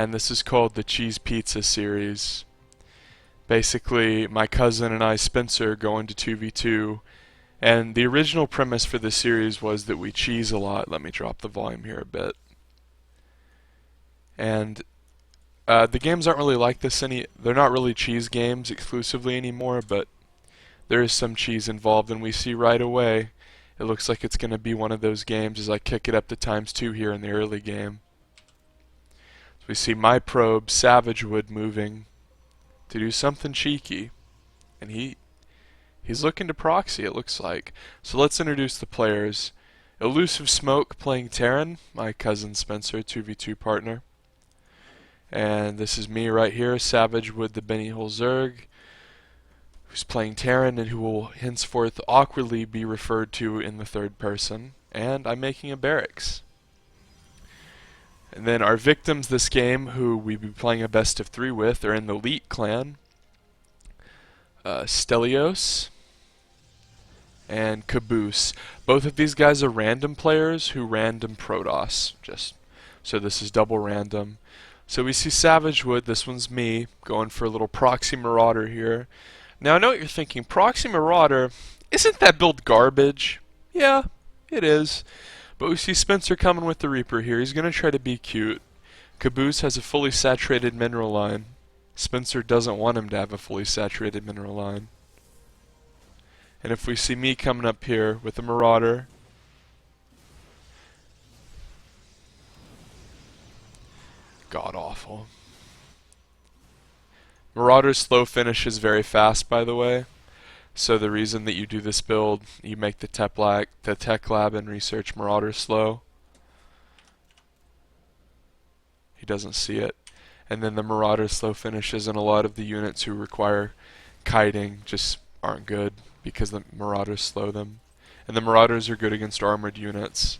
And this is called the Cheese Pizza series. Basically, my cousin and I, Spencer, go into 2v2, and the original premise for this series was that we cheese a lot. Let me drop the volume here a bit. And the games aren't really like this they're not really cheese games exclusively anymore, but there is some cheese involved, and we see right away it looks like it's going to be one of those games as I kick it up to ×2 here in the early game. So we see my probe, Savagewood, moving to do something cheeky, and he's looking to proxy, it looks like. So let's introduce the players. Elusive Smoke playing Terran, my cousin Spencer, 2v2 partner. And this is me right here, Savagewood the Benny Hill Zerg, who's playing Terran and who will henceforth awkwardly be referred to in the third person. And I'm making a barracks. And then our victims this game, who we'll be playing a best of 3 with, are in the Elite clan. Stelios and Caboose. Both of these guys are random players who random Protoss. So this is double random. So we see Savagewood, this one's me, going for a little Proxy Marauder here. Now I know what you're thinking, Proxy Marauder, isn't that build garbage? Yeah, it is. But we see Spencer coming with the Reaper here. He's going to try to be cute. Caboose has a fully saturated mineral line. Spencer doesn't want him to have a fully saturated mineral line. And if we see me coming up here with a Marauder, god awful. Marauder's slow finish is very fast, by the way. So the reason that you do this build, you make the tech lab and research Marauder slow. He doesn't see it. And then the Marauder slow finishes, and a lot of the units who require kiting just aren't good because the Marauders slow them. And the Marauders are good against armored units,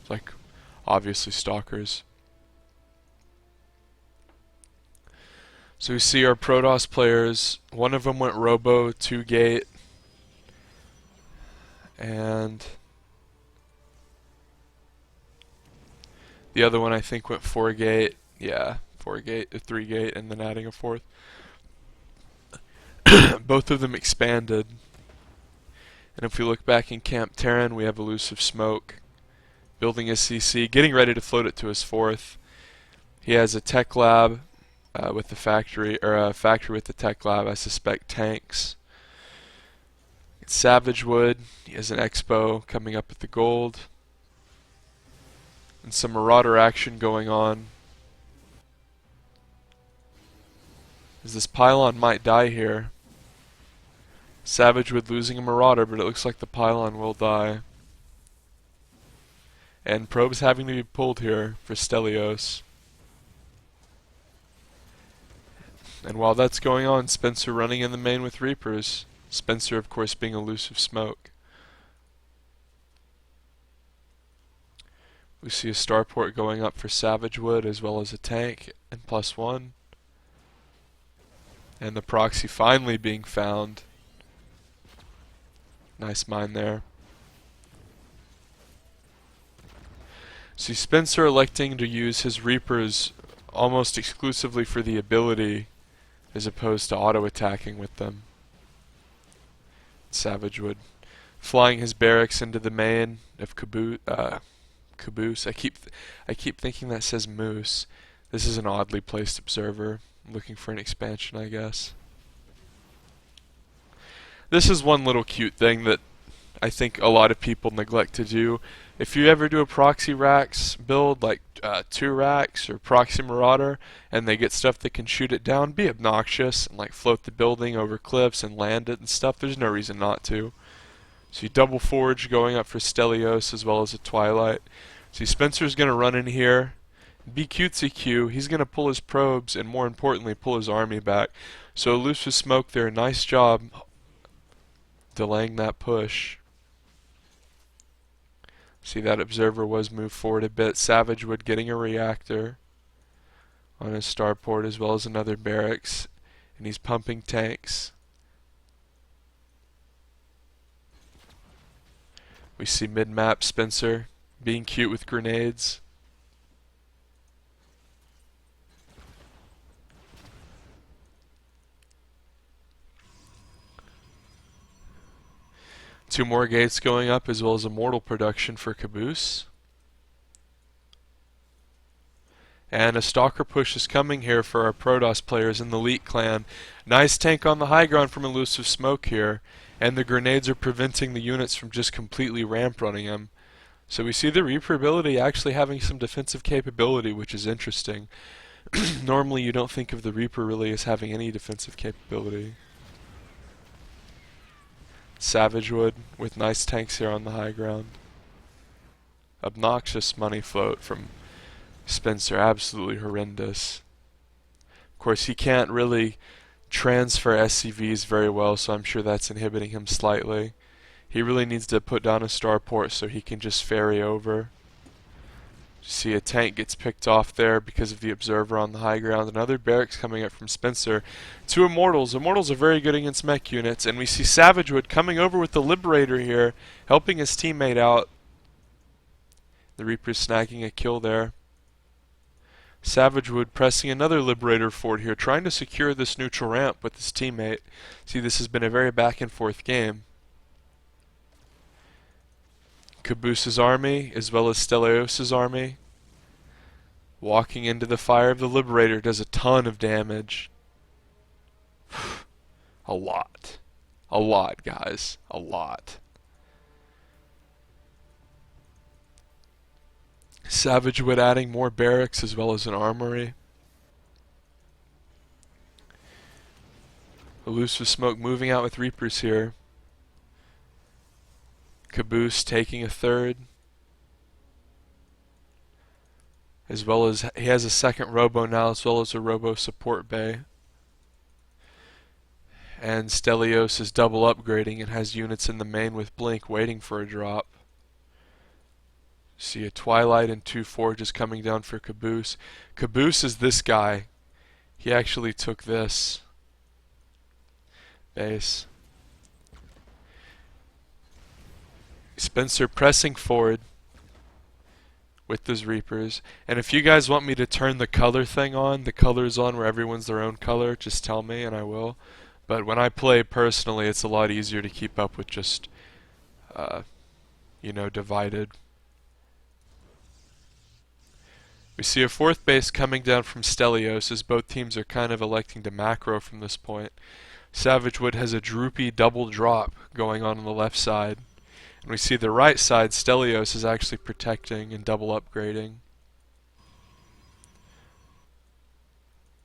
like obviously Stalkers. So we see our Protoss players, one of them went Robo 2 gate, and the other one I think went 4 gate, yeah, 4 gate, 3 gate, and then adding a 4th. Both of them expanded. And if we look back in Camp Terran, we have Elusive Smoke building his CC, getting ready to float it to his 4th. He has a tech lab with the factory, or a factory with the tech lab, I suspect tanks. It's Savagewood, he has an expo coming up with the gold. And some Marauder action going on. As this pylon might die here. Savagewood losing a Marauder, but it looks like the pylon will die. And probes having to be pulled here for Stelios. And while that's going on, Spencer running in the main with Reapers. Spencer, of course, being Elusive Smoke. We see a starport going up for Savagewood as well as a tank and +1. And the proxy finally being found. Nice mine there. See Spencer electing to use his Reapers almost exclusively for the ability as opposed to auto-attacking with them. Savagewood flying his barracks into the main of Caboose. I keep thinking that says Moose. This is an oddly placed observer. I'm looking for an expansion, I guess. This is one little cute thing that I think a lot of people neglect to do. If you ever do a proxy racks build, like 2 racks or proxy marauder, and they get stuff that can shoot it down, be obnoxious and like float the building over cliffs and land it and stuff. There's no reason not to. So you double forge going up for Stelios as well as a Twilight. See Spencer's gonna run in here, be cutesy Q. He's gonna pull his probes and more importantly pull his army back. So Elusive Smoke there, nice job delaying that push. See that observer was moved forward a bit. Savagewood getting a reactor on his starport as well as another barracks, and he's pumping tanks. We see mid-map Spencer being cute with grenades. Two more gates going up as well as immortal production for Caboose. And a stalker push is coming here for our Protoss players in the Elite clan. Nice tank on the high ground from Elusive Smoke here. And the grenades are preventing the units from just completely ramp running him. So we see the Reaper ability actually having some defensive capability, which is interesting. Normally you don't think of the Reaper really as having any defensive capability. Savagewood with nice tanks here on the high ground. Obnoxious money float from Spencer, absolutely horrendous. Of course, he can't really transfer SCVs very well, so I'm sure that's inhibiting him slightly. He really needs to put down a starport so he can just ferry over. See a tank gets picked off there because of the observer on the high ground. Another barracks coming up from Spencer. Two immortals. Immortals are very good against mech units, and we see Savagewood coming over with the Liberator here, helping his teammate out. The Reaper's snagging a kill there. Savagewood pressing another Liberator forward here, trying to secure this neutral ramp with his teammate. See, this has been a very back and forth game. Caboose's army, as well as Stelios' army, walking into the fire of the Liberator, does a ton of damage. A lot. A lot, guys. A lot. Savagewood adding more barracks as well as an armory. Elusive Smoke moving out with Reapers here. Caboose taking a third. As well as he has a second robo now, as well as a robo support bay. And Stelios is double upgrading and has units in the main with Blink waiting for a drop. See a Twilight and two Forges coming down for Caboose. Caboose is this guy. He actually took this base. Spencer pressing forward with those Reapers. And if you guys want me to turn the color thing on, the colors on where everyone's their own color, just tell me and I will. But when I play personally, it's a lot easier to keep up with just, divided. We see a fourth base coming down from Stelios as both teams are kind of electing to macro from this point. Savagewood has a droopy double drop going on the left side. And we see the right side, Stelios is actually protecting and double upgrading.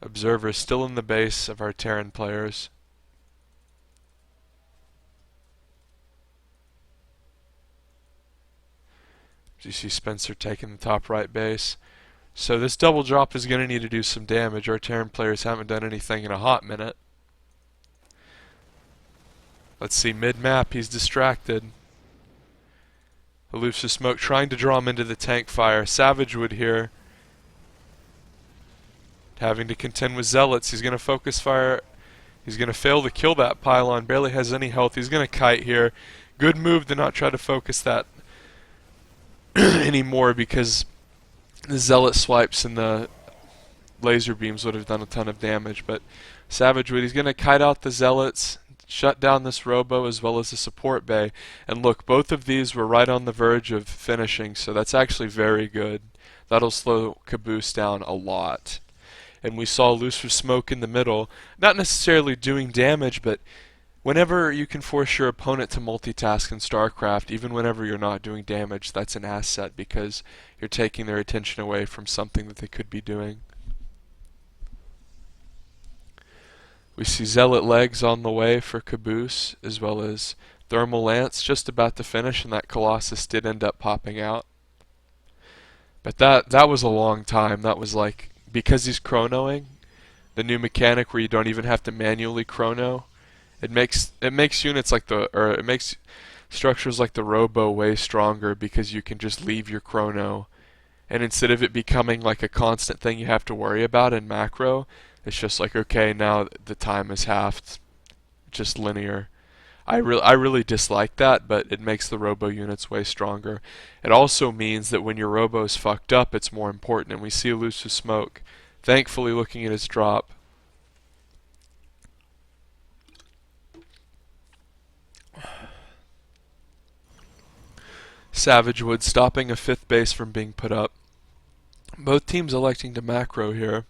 Observer still in the base of our Terran players. You see Spencer taking the top right base. So this double drop is going to need to do some damage. Our Terran players haven't done anything in a hot minute. Let's see, mid-map he's distracted. Elusive Smoke trying to draw him into the tank fire. Savagewood here having to contend with Zealots. He's going to focus fire. He's going to fail to kill that pylon. Barely has any health. He's going to kite here. Good move to not try to focus that anymore because the Zealot swipes and the laser beams would have done a ton of damage. But Savagewood, he's going to kite out the Zealots, shut down this robo as well as the support bay. And look, both of these were right on the verge of finishing, so that's actually very good. That'll slow Caboose down a lot. And we saw Elusive Smoke in the middle, not necessarily doing damage, but whenever you can force your opponent to multitask in StarCraft, even whenever you're not doing damage, that's an asset because you're taking their attention away from something that they could be doing. We see Zealot legs on the way for Caboose, as well as Thermal Lance just about to finish, and that Colossus did end up popping out. But that was a long time. That was like, because he's chronoing, the new mechanic where you don't even have to manually chrono, it makes units like it makes structures like the Robo way stronger because you can just leave your chrono, and instead of it becoming like a constant thing you have to worry about in macro, it's just like, okay, now the time is halved, just linear. I really dislike that, but it makes the Robo units way stronger. It also means that when your Robo's fucked up, it's more important, and we see Elusive Smoke thankfully looking at his drop. Savage Wood stopping a 5th base from being put up. Both teams electing to macro here.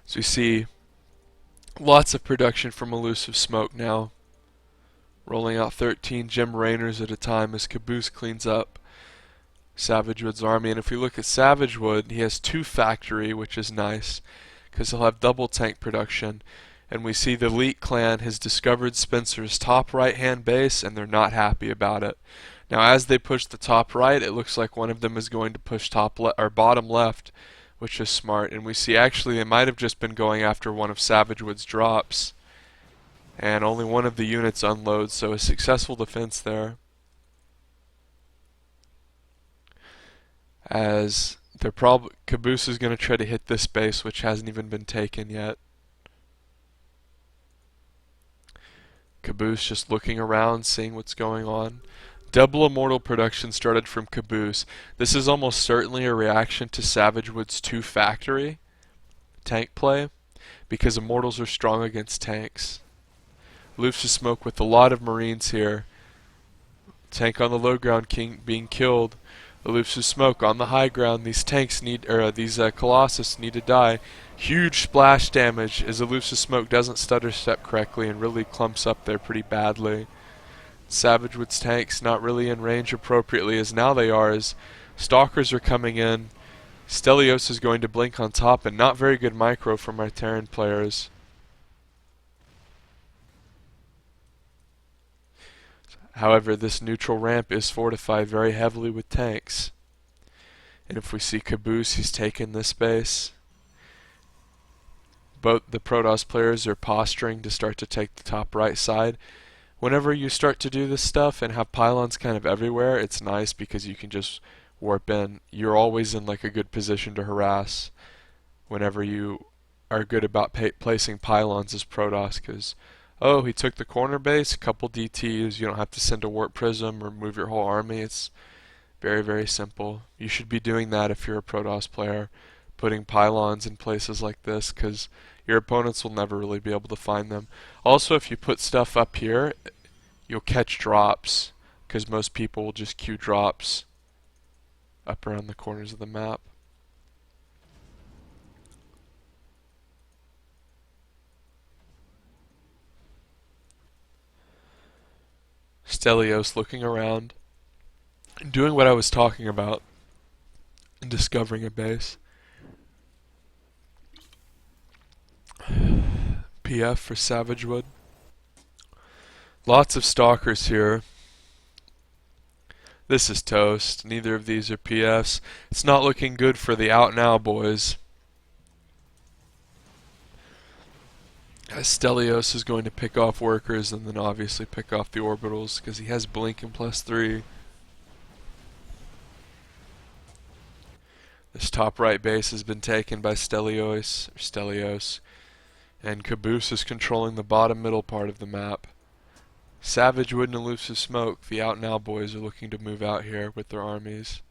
So we see lots of production from Elusive Smoke now. Rolling out 13 Gem Rainers at a time as Caboose cleans up Savage Wood's army. And if we look at Savage Wood, he has 2 factory, which is nice, because he'll have double tank production. And we see the Elite Clan has discovered Spencer's top right-hand base, and they're not happy about it. Now, as they push the top right, it looks like one of them is going to push or bottom left, which is smart. And we see actually they might have just been going after one of Savage Wood's drops, and only one of the units unloads, so a successful defense there. As Caboose is going to try to hit this base, which hasn't even been taken yet. Caboose just looking around, seeing what's going on. Double Immortal production started from Caboose. This is almost certainly a reaction to Savage Wood's 2 factory tank play, because Immortals are strong against tanks. Elusive Smoke with a lot of Marines here. Tank on the low ground being killed. Elusive Smoke on the high ground. These tanks these Colossus need to die. Huge splash damage as Elusive Smoke doesn't stutter step correctly and really clumps up there pretty badly. Savage Wood's tanks not really in range appropriately, as now they are, as Stalkers are coming in. Stelios is going to blink on top, and not very good micro from our Terran players. However, this neutral ramp is fortified very heavily with tanks. And if we see Caboose, he's taken this base. Both the Protoss players are posturing to start to take the top right side. Whenever you start to do this stuff and have pylons kind of everywhere, it's nice because you can just warp in. You're always in like a good position to harass whenever you are good about placing pylons as Protoss, because oh, he took the corner base, a couple DTs, you don't have to send a warp prism or move your whole army. It's very, very simple. You should be doing that if you're a Protoss player, putting pylons in places like this, because your opponents will never really be able to find them. Also, if you put stuff up here, you'll catch drops, because most people will just queue drops up around the corners of the map. Stelios looking around, doing what I was talking about, and discovering a base. PF for Savage Wood. Lots of Stalkers here. This is toast. Neither of these are PFs. It's not looking good for the OutNow boys. Stelios is going to pick off workers and then obviously pick off the orbitals because he has blink and +3. This top right base has been taken by Stelios, and Caboose is controlling the bottom middle part of the map. Savage Wood and Elusive Smoke, the OutNow boys, are looking to move out here with their armies.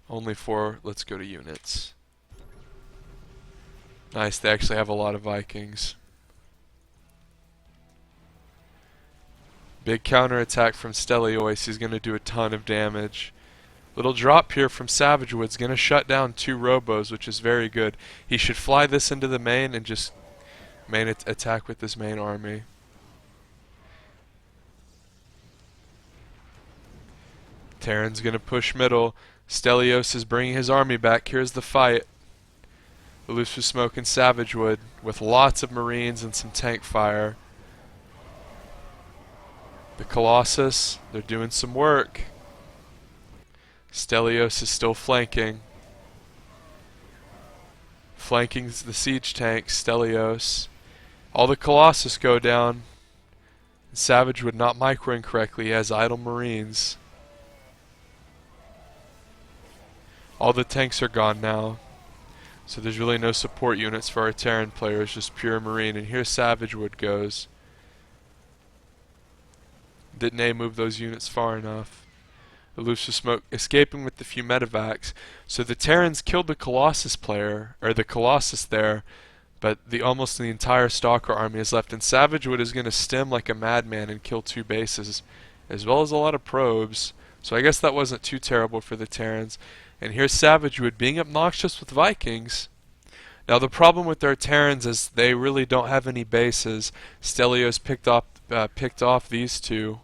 Only 4, let's go to units. Nice, they actually have a lot of Vikings. Big counterattack from Stelios, he's going to do a ton of damage. Little drop here from Savage Wood's going to shut down 2 robos, which is very good. He should fly this into the main and just attack with this main army. Terran's going to push middle. Stelios is bringing his army back. Here's the fight. Elusive Smoke and Savage Wood with lots of Marines and some tank fire. The Colossus, they're doing some work. Stelios is still flanking. Flanking the siege tank, Stelios. All the Colossus go down. Savage Wood not microing correctly, he has idle Marines. All the tanks are gone now. So there's really no support units for our Terran players, just pure Marine. And here Savage Wood goes. Didn't move those units far enough. Elusive Smoke escaping with the few medevacs. So the Terrans killed the Colossus player, or the Colossus there, but almost the entire Stalker army is left, and Savagewood is going to stem like a madman and kill 2 bases, as well as a lot of probes. So I guess that wasn't too terrible for the Terrans. And here's Savagewood being obnoxious with Vikings. Now the problem with their Terrans is they really don't have any bases. Stelios picked off these 2.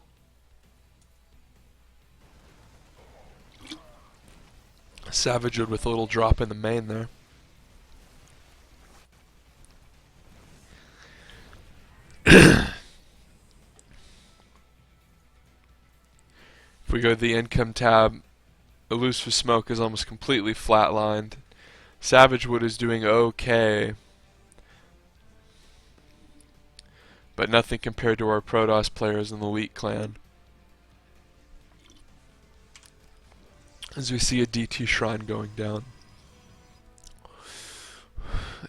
Savagewood with a little drop in the main there. If we go to the income tab, Elusive Smoke is almost completely flatlined. Savagewood is doing okay, but nothing compared to our Protoss players in the Elite Clan. As we see a DT Shrine going down.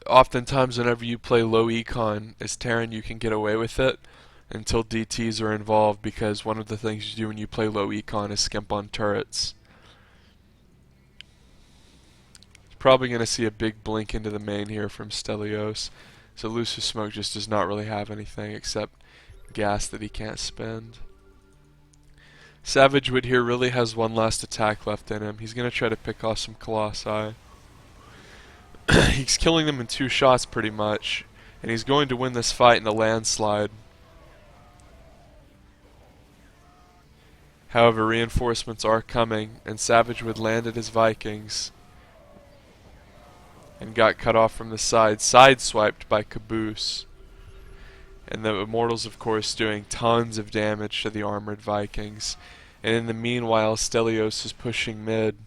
Oftentimes whenever you play low econ as Terran, you can get away with it until DTs are involved, because one of the things you do when you play low econ is skimp on turrets. Probably going to see a big blink into the main here from Stelios. So Elusive Smoke just does not really have anything except gas that he can't spend. Savagewood here really has one last attack left in him. He's going to try to pick off some Colossi. He's killing them in 2 shots pretty much, and he's going to win this fight in a landslide. However, reinforcements are coming, and Savagewood landed his Vikings and got cut off from the side, sideswiped by Caboose. And the Immortals, of course, doing tons of damage to the armored Vikings. And in the meanwhile, Stelios is pushing mid.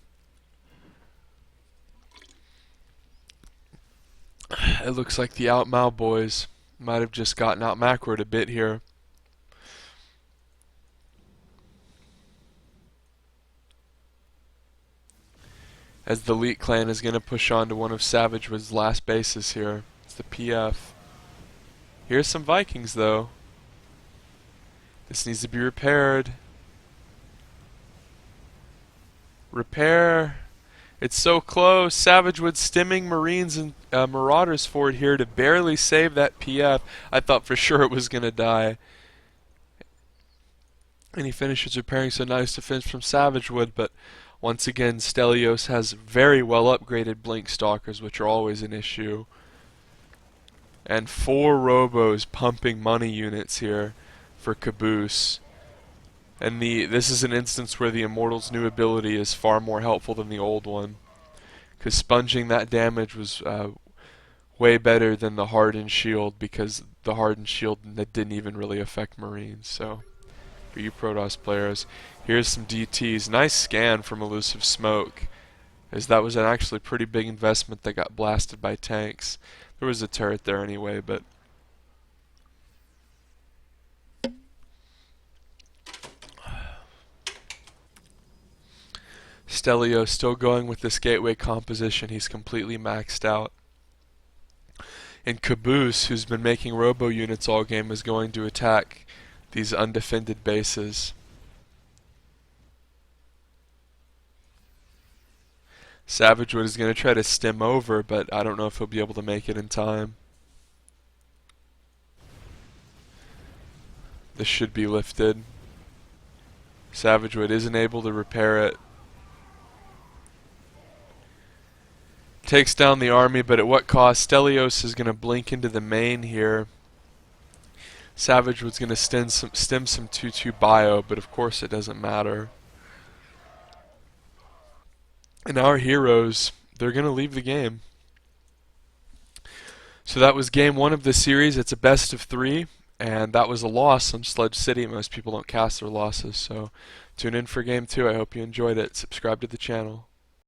It looks like the OutNow boys might have just gotten out macroed a bit here. As the Elite Clan is going to push on to one of Savagewood's last bases here. It's the PF. Here's some Vikings though. This needs to be repaired. Repair. It's so close. Savagewood stemming Marines and Marauders forward here to barely save that PF. I thought for sure it was going to die. And he finishes repairing, so nice defense from Savagewood, but once again Stelios has very well upgraded Blink Stalkers, which are always an issue. And 4 Robos pumping money units here for Caboose. And this is an instance where the Immortal's new ability is far more helpful than the old one, because sponging that damage was way better than the Hardened Shield, because the Hardened Shield didn't even really affect Marines. So for you Protoss players, here's some DTs. Nice scan from Elusive Smoke, as that was an actually pretty big investment that got blasted by tanks. There was a turret there anyway, but Stelios still going with this gateway composition. He's completely maxed out. And Caboose, who's been making robo units all game, is going to attack these undefended bases. Savagewood is going to try to stem over, but I don't know if he'll be able to make it in time. This should be lifted. Savagewood isn't able to repair it. Takes down the army, but at what cost? Stelios is going to blink into the main here. Savagewood's going to stem some 2-2 bio, but of course it doesn't matter. And our heroes, they're going to leave the game. So that was game 1 of the series. It's a best of 3, and that was a loss on Sludge City. Most people don't cast their losses, so tune in for game 2. I hope you enjoyed it. Subscribe to the channel.